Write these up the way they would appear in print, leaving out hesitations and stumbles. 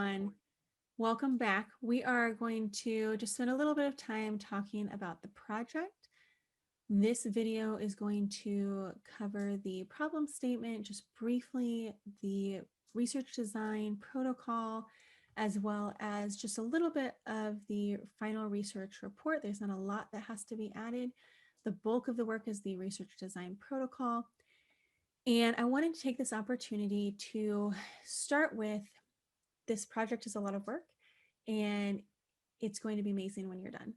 everyone. Welcome back. We are going to just spend a little bit of time talking about the project. This video is going to cover the problem statement, just briefly, the research design protocol, as well as just a little bit of the final research report. There's not a lot that has to be added. The bulk of the work is the research design protocol. And I wanted to take this opportunity to start with this project is a lot of work and it's going to be amazing when you're done.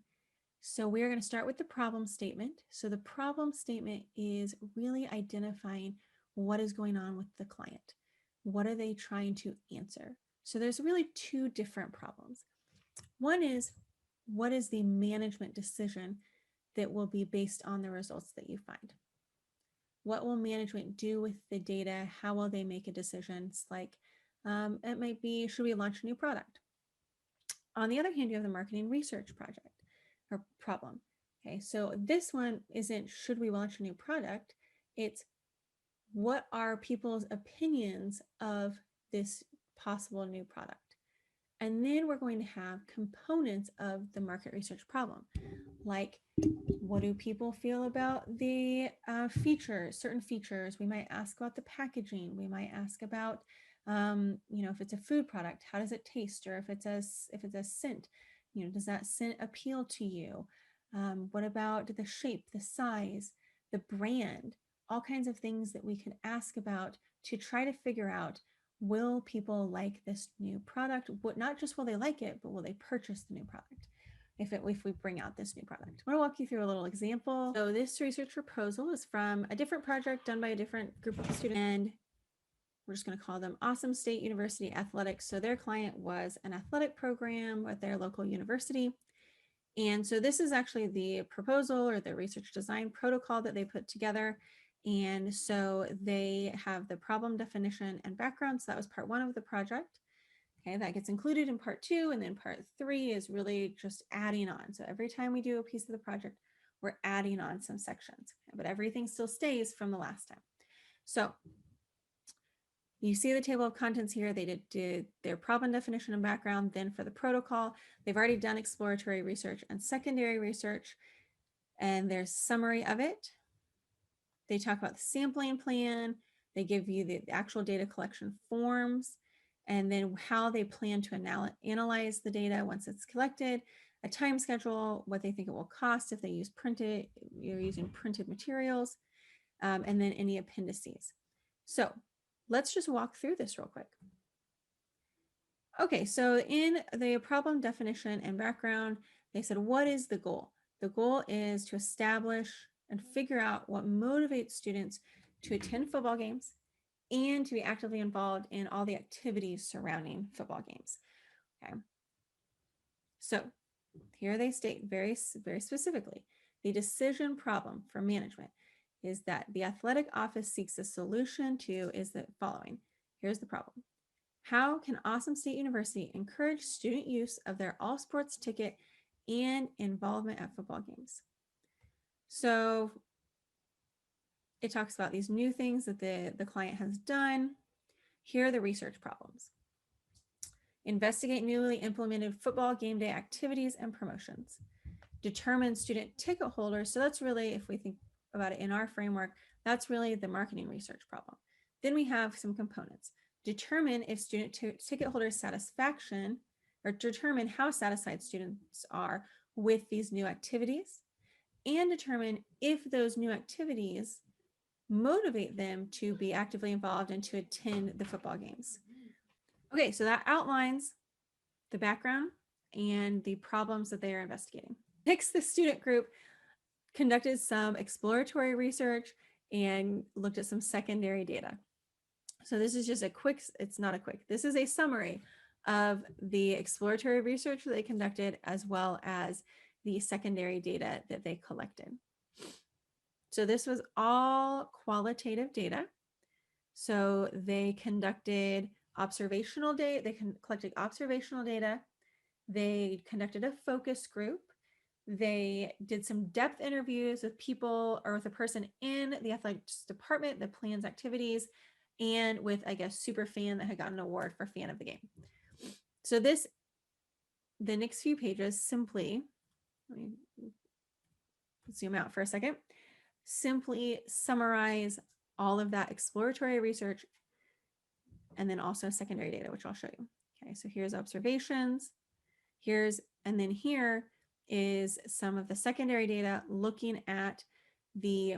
So we're going to start with the problem statement. So the problem statement is really identifying what is going on with the client. What are they trying to answer? So there's really two different problems. One is, what is the management decision that will be based on the results that you find? What will management do with the data? How will they make a decision? It's like, it might be, should we launch a new product? On the other hand, you have the marketing research project or problem. Okay, so this one isn't should we launch a new product? It's what are people's opinions of this possible new product? And then we're going to have components of the market research problem, like what do people feel about the features, certain features? We might ask about the packaging. We might ask about, if it's a food product, how does it taste? Or if it's a scent, does that scent appeal to you? What about the shape, the size, the brand, all kinds of things that we could ask about to try to figure out, will people like this new product? Not just will they like it, but will they purchase the new product? If we bring out this new product. I'm going to walk you through a little example. So this research proposal is from a different project done by a different group of students, and we're just going to call them Awesome State University Athletics. So their client was an athletic program at their local university. And so this is actually the proposal or the research design protocol that they put together. And so they have the problem definition and background. So that was part one of the project. Okay, that gets included in part two, and then part three is really just adding on. So every time we do a piece of the project, we're adding on some sections, but everything still stays from the last time. So you see the table of contents here. They did their problem definition and background. Then for the protocol, they've already done exploratory research and secondary research, and there's a summary of it. They talk about the sampling plan. They give you the actual data collection forms, and then how they plan to analyze the data once it's collected, a time schedule, what they think it will cost if they use you're using printed materials, and then any appendices. So let's just walk through this real quick. Okay, so in the problem definition and background, they said, what is the goal? The goal is to establish and figure out what motivates students to attend football games and to be actively involved in all the activities surrounding football games. Okay. So here they state very, very specifically, the decision problem for management is that the athletic office seeks a solution to is the following. Here's the problem. How can Awesome State University encourage student use of their all sports ticket and involvement at football games? So it talks about these new things that the client has done. Here are the research problems. Investigate newly implemented football game day activities and promotions. Determine student ticket holders. So that's really, if we think about it in our framework, that's really the marketing research problem. Then we have some components. Determine if student ticket holder satisfaction, or determine how satisfied students are with these new activities, and determine if those new activities motivate them to be actively involved and to attend the football games. Okay, so that outlines the background and the problems that they are investigating. Next, the student group conducted some exploratory research and looked at some secondary data. So this is just this is a summary of the exploratory research that they conducted as well as the secondary data that they collected. So this was all qualitative data. So they conducted observational data. They collected observational data. They conducted a focus group. They did some depth interviews with people or with a person in the athletics department that plans activities, and with, I guess, super fan that had gotten an award for fan of the game. So the next few pages simply, let me zoom out for a second, simply summarize all of that exploratory research and then also secondary data, which I'll show you. Okay, so here's observations, and then here is some of the secondary data looking at the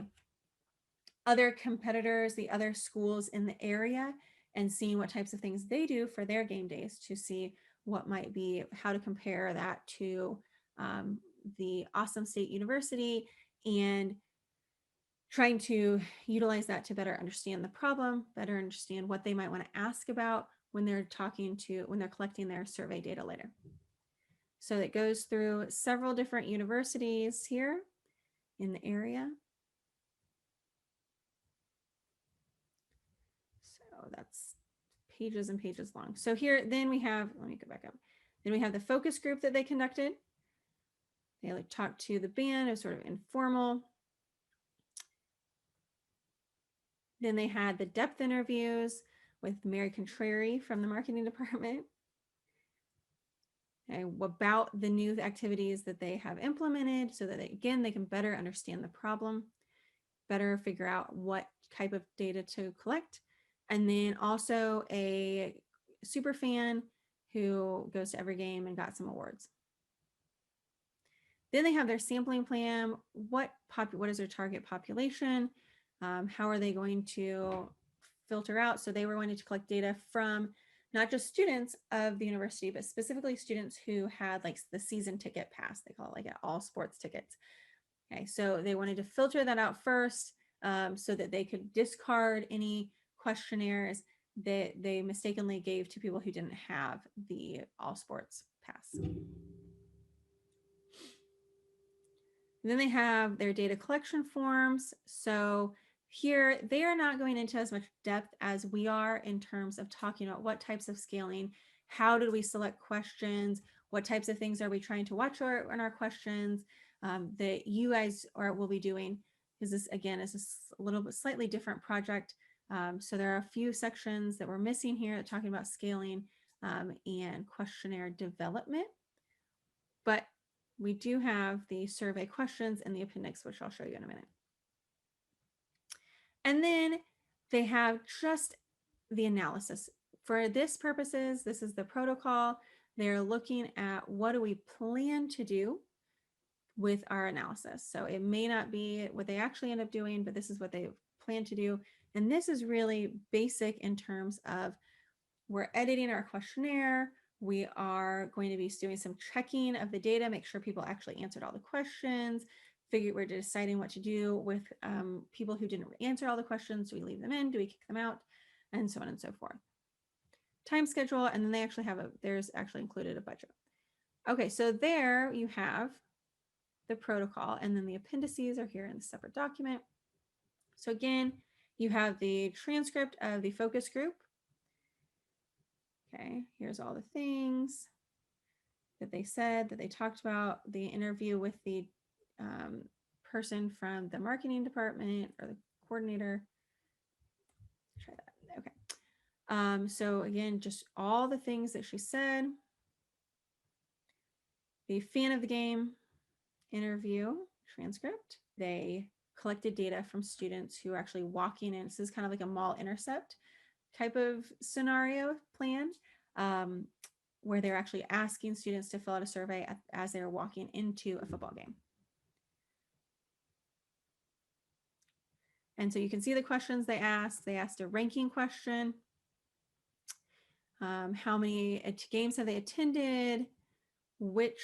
other competitors, the other schools in the area, and seeing what types of things they do for their game days to see what might be, how to compare that to the awesome state university, and trying to utilize that to better understand the problem, better understand what they might want to ask about when they're collecting their survey data later. So it goes through several different universities here in the area. So that's pages and pages long. So here, then we have, let me go back up. Then we have the focus group that they conducted. They like talked to the band, it was sort of informal. Then they had the depth interviews with Mary Contrary from the marketing department. Okay, about the new activities that they have implemented so that again, they can better understand the problem, better figure out what type of data to collect. And then also a super fan who goes to every game and got some awards. Then they have their sampling plan. What is their target population? How are they going to filter out? So they were going to collect data from not just students of the university, but specifically students who had like the season ticket pass. They call it like all sports tickets. Okay, so they wanted to filter that out first so that they could discard any questionnaires that they mistakenly gave to people who didn't have the all sports pass. And then they have their data collection forms. So here they are not going into as much depth as we are in terms of talking about what types of scaling, how did we select questions, what types of things are we trying to watch in our questions that you guys will be doing, because this again is a little bit slightly different project. So there are a few sections that we're missing here talking about scaling and questionnaire development. But we do have the survey questions in the appendix, which I'll show you in a minute. And then they have just the analysis. For this purposes, this is the protocol. They're looking at what do we plan to do with our analysis. So it may not be what they actually end up doing, but this is what they plan to do. And this is really basic in terms of we're editing our questionnaire. We are going to be doing some checking of the data, make sure people actually answered all the questions, we're deciding what to do with people who didn't answer all the questions. Do we leave them in? Do we kick them out? And so on and so forth. Time schedule, and then they actually have there's actually included a budget. Okay, so there you have the protocol, and then the appendices are here in a separate document. So again, you have the transcript of the focus group. Okay, here's all the things that they said, that they talked about, the interview with the person from the marketing department or the coordinator. Try that. Okay. So again, just all the things that she said. The fan of the game interview transcript. They collected data from students who are actually walking in. This is kind of like a mall intercept type of scenario plan. Where they're actually asking students to fill out a survey as they're walking into a football game. And so you can see the questions they asked. They asked a ranking question. How many games have they attended? Which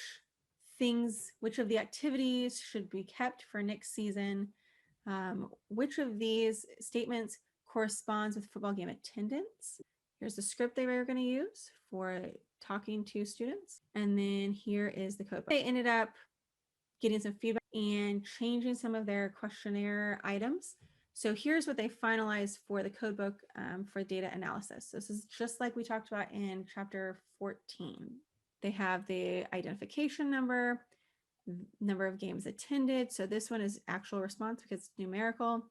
of the activities should be kept for next season? Which of these statements corresponds with football game attendance? Here's the script they were going to use for talking to students. And then here is the code book. They ended up getting some feedback and changing some of their questionnaire items. So here's what they finalized for the code book for data analysis. This is just like we talked about in chapter 14. They have the identification number of games attended. So this one is actual response because it's numerical.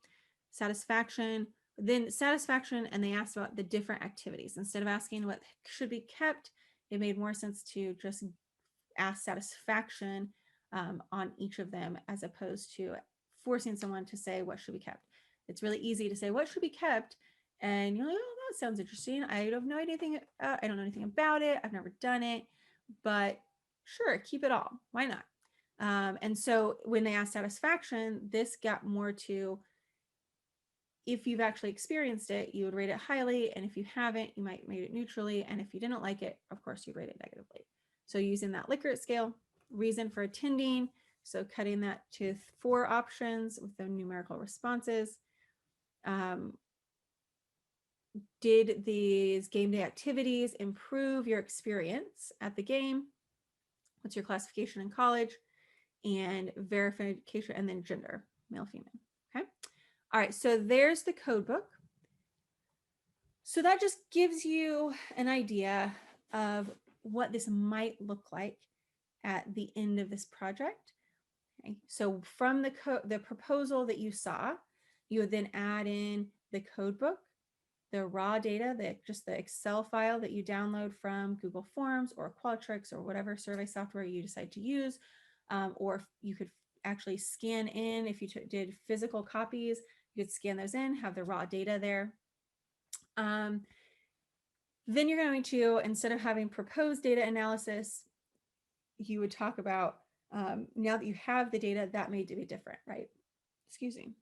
Satisfaction, and they asked about the different activities. Instead of asking what should be kept, it made more sense to just ask satisfaction on each of them, as opposed to forcing someone to say what should be kept. It's really easy to say what should be kept, and you're like, oh, that sounds interesting. I don't know anything. I don't know anything about it. I've never done it, but sure, keep it all. Why not? And so when they ask satisfaction, this got more to, if you've actually experienced it, you would rate it highly. And if you haven't, you might rate it neutrally. And if you didn't like it, of course, you'd rate it negatively. So using that Likert scale, reason for attending. So cutting that to 4 options with the numerical responses. Did these game day activities improve your experience at the game? What's your classification in college? And verification, and then gender, male, female. Okay. All right. So there's the code book. So that just gives you an idea of what this might look like at the end of this project. Okay. So from the proposal that you saw, you would then add in the code book, the raw data, just the Excel file that you download from Google Forms or Qualtrics or whatever survey software you decide to use, or you could actually scan in. If you did physical copies, you could scan those in, have the raw data there. Then you're going to, instead of having proposed data analysis, you would talk about, now that you have the data, that may be different, right? Excuse me.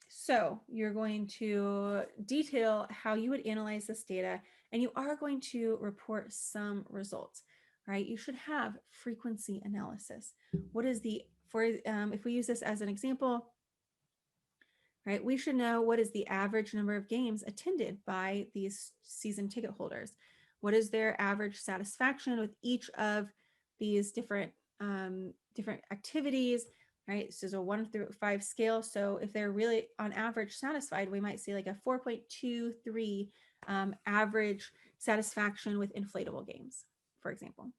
So you're going to detail how you would analyze this data, and you are going to report some results, right? You should have frequency analysis. What is if we use this as an example, right? We should know what is the average number of games attended by these season ticket holders. What is their average satisfaction with each of these different activities, right? This is a 1 through 5 scale. So if they're really on average satisfied, we might see like a 4.23 average satisfaction with inflatable games, for example.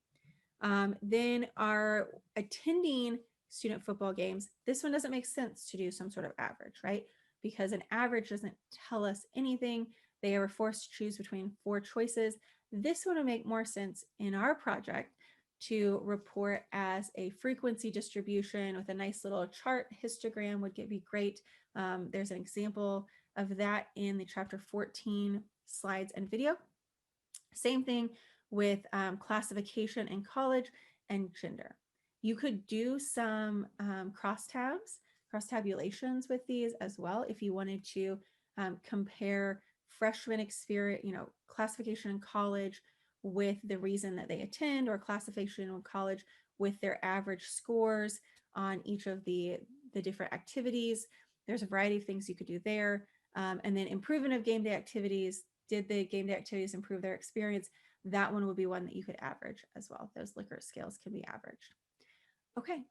Then our attending student football games, this one doesn't make sense to do some sort of average, right? Because an average doesn't tell us anything. They are forced to choose between 4 choices. This one would make more sense in our project to report as a frequency distribution with a nice little chart. Histogram would be great. There's an example of that in the chapter 14 slides and video. Same thing with classification in college and gender. You could do some cross-tabulations with these as well if you wanted to compare freshman experience, classification in college with the reason that they attend, or classification in college with their average scores on each of the different activities. There's a variety of things you could do there. And then improvement of game day activities. Did the game day activities improve their experience? That one would be one that you could average as well. Those Likert scales can be averaged. Okay,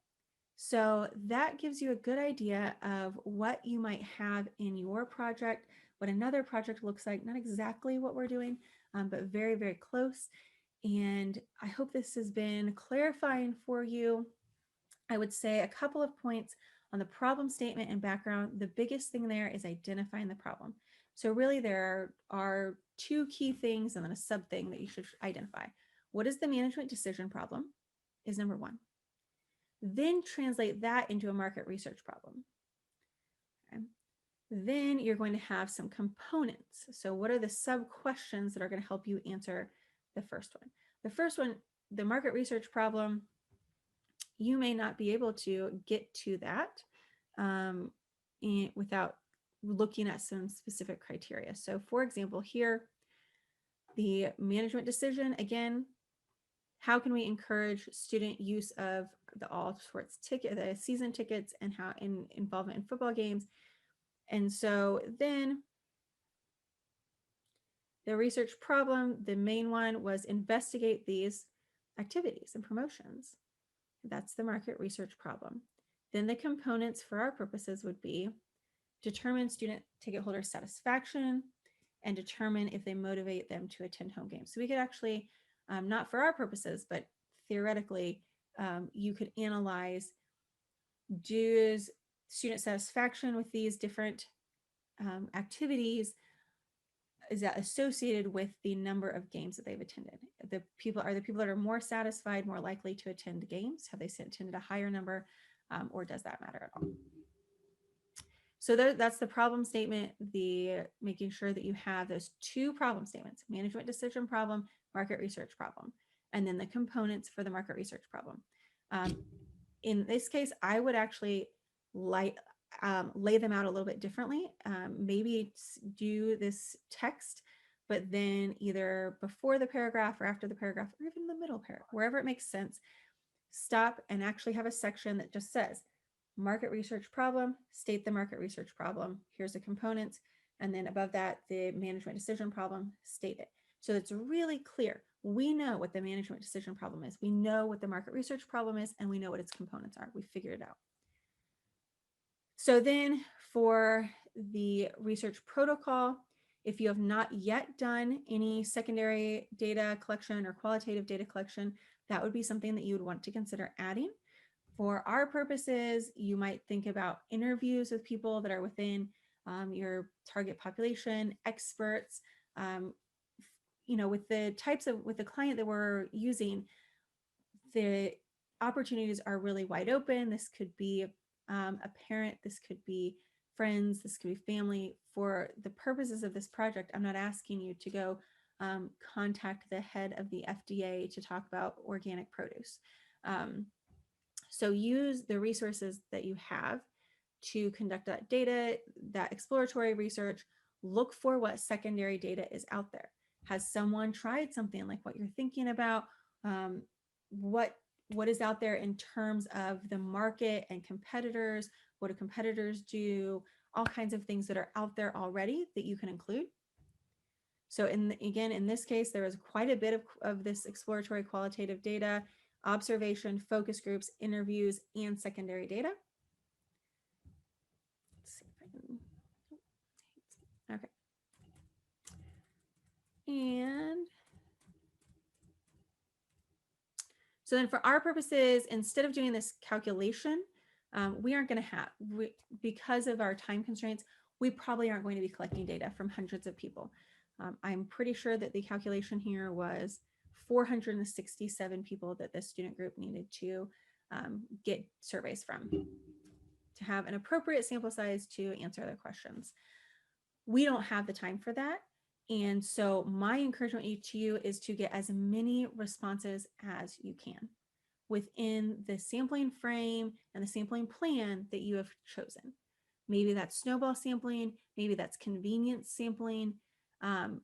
so that gives you a good idea of what you might have in your project, what another project looks like. Not exactly what we're doing, but very, very close. And I hope this has been clarifying for you. I would say a couple of points on the problem statement and background. The biggest thing there is identifying the problem. So really there are 2 key things and then a sub thing that you should identify. What is the management decision problem is number 1. Then translate that into a market research problem. Okay. Then you're going to have some components. So what are the sub questions that are going to help you answer the first one? The first one, the market research problem, you may not be able to get to that without looking at some specific criteria. So for example, here, the management decision, again, how can we encourage student use of the all sports ticket, the season tickets, and how involvement in football games? And so then the research problem, the main one was investigate these activities and promotions. That's the market research problem. Then the components for our purposes would be determine student ticket holder satisfaction and determine if they motivate them to attend home games. So we could actually, not for our purposes, but theoretically, you could analyze, does student satisfaction with these different activities is that associated with the number of games that they've attended? The people that are more satisfied, more likely to attend games? Have they attended a higher number, or does that matter at all? So that's the problem statement, the making sure that you have those two problem statements: management decision problem, market research problem, and then the components for the market research problem. In this case, I would actually lay them out a little bit differently. Maybe do this text, but then either before the paragraph or after the paragraph, or even the middle paragraph, wherever it makes sense, stop and actually have a section that just says market research problem, state the market research problem, here's the components, and then above that, the management decision problem, state it. So it's really clear. We know what the management decision problem is. We know what the market research problem is, and we know what its components are. We figured it out. So then for the research protocol, if you have not yet done any secondary data collection or qualitative data collection, that would be something that you would want to consider adding. For our purposes, you might think about interviews with people that are within your target population, experts. With the client that we're using, the opportunities are really wide open. This could be a parent, this could be friends, this could be family. For the purposes of this project, I'm not asking you to go contact the head of the FDA to talk about organic produce. So use the resources that you have to conduct that data, that exploratory research. Look for what secondary data is out there. Has someone tried something like what you're thinking about? What is out there in terms of the market and competitors? What do competitors do? All kinds of things that are out there already that you can include. So again, in this case, there was quite a bit of this exploratory qualitative data, observation, focus groups, interviews, and secondary data. Let's see if I can, okay. And so then for our purposes, instead of doing this calculation, we aren't going to have, because of our time constraints, we probably aren't going to be collecting data from hundreds of people. I'm pretty sure that the calculation here was 467 people that this student group needed to get surveys from to have an appropriate sample size to answer their questions. We don't have the time for that. And so my encouragement to you is to get as many responses as you can within the sampling frame and the sampling plan that you have chosen. Maybe that's snowball sampling, maybe that's convenience sampling.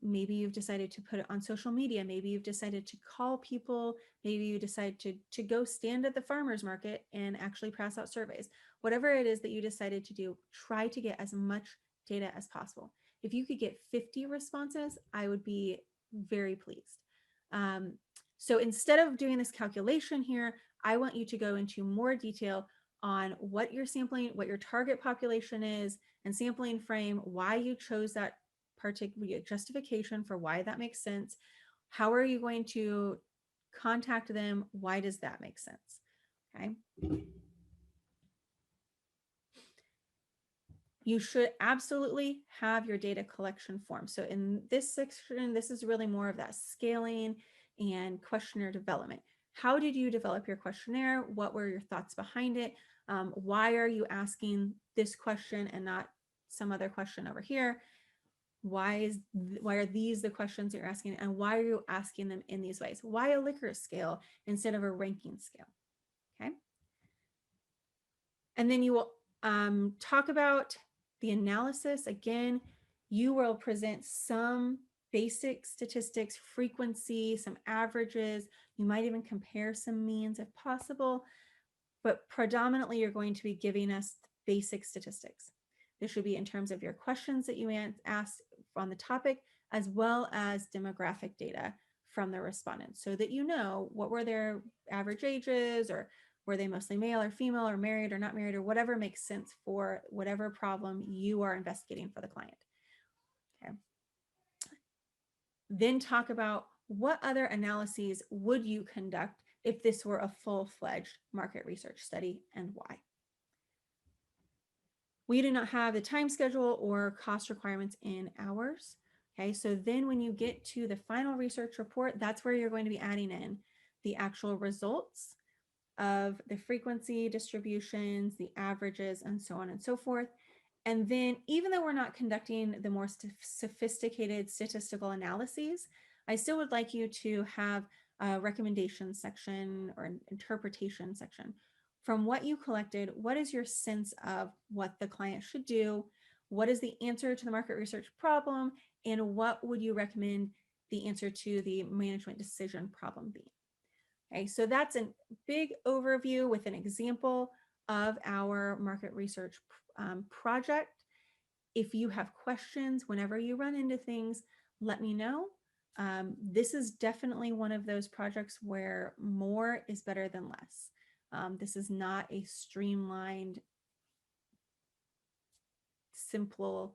Maybe you've decided to put it on social media. Maybe you've decided to call people. Maybe you decide to go stand at the farmer's market and actually pass out surveys. Whatever it is that you decided to do, try to get as much data as possible. If you could get 50 responses, I would be very pleased. So instead of doing this calculation here, I want you to go into more detail on what you're sampling, what your target population is, and sampling frame, why you chose that particular justification for why that makes sense. How are you going to contact them? Why does that make sense? Okay. You should absolutely have your data collection form. So in this section, this is really more of that scaling and questionnaire development. How did you develop your questionnaire? What were your thoughts behind it? Why are you asking this question and not some other question over here? Why are these the questions you're asking, and why are you asking them in these ways? Why a Likert scale instead of a ranking scale? Okay. And then you will talk about the analysis. Again, you will present some basic statistics, frequency, some averages. You might even compare some means if possible, but predominantly you're going to be giving us basic statistics. This should be in terms of your questions that you asked on the topic, as well as demographic data from the respondents, so that you know what were their average ages, or were they mostly male or female, or married or not married, or whatever makes sense for whatever problem you are investigating for the client. Okay. Then talk about what other analyses would you conduct if this were a full-fledged market research study, and why. We do not have the time schedule or cost requirements in hours. Okay, so then when you get to the final research report, that's where you're going to be adding in the actual results of the frequency distributions, the averages, and so on and so forth. And then, even though we're not conducting the more sophisticated statistical analyses, I still would like you to have a recommendation section or an interpretation section. From what you collected, what is your sense of what the client should do? What is the answer to the market research problem? And what would you recommend the answer to the management decision problem be? Okay, so that's a big overview with an example of our market research project. If you have questions, whenever you run into things, let me know. This is definitely one of those projects where more is better than less. This is not a streamlined, simple,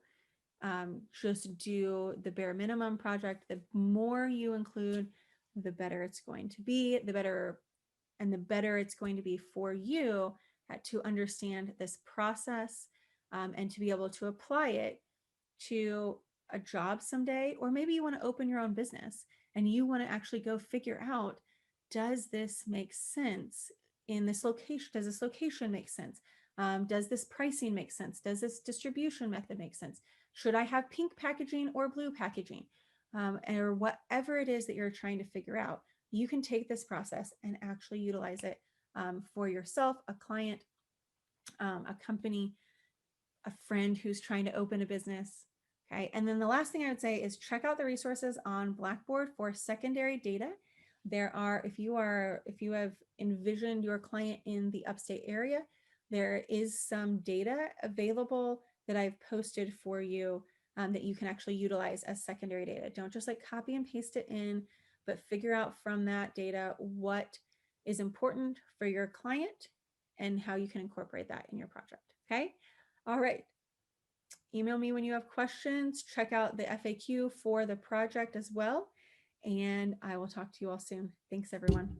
just do the bare minimum project. The more you include, the better it's going to be, the better it's going to be for you to understand this process and to be able to apply it to a job someday. Or maybe you want to open your own business and you want to actually go figure out, does this make sense in this location? Does this location make sense? Does this pricing make sense? Does this distribution method make sense? Should I have pink packaging or blue packaging? Or whatever it is that you're trying to figure out, you can take this process and actually utilize it for yourself, a client, a company, a friend who's trying to open a business. Okay. And then the last thing I would say is check out the resources on Blackboard for secondary data. There are, if you have envisioned your client in the upstate area, there is some data available that I've posted for you that you can actually utilize as secondary data. Don't just like copy and paste it in, but figure out from that data what is important for your client and how you can incorporate that in your project. Okay. All right. Email me when you have questions. Check out the FAQ for the project as well. And I will talk to you all soon. Thanks, everyone.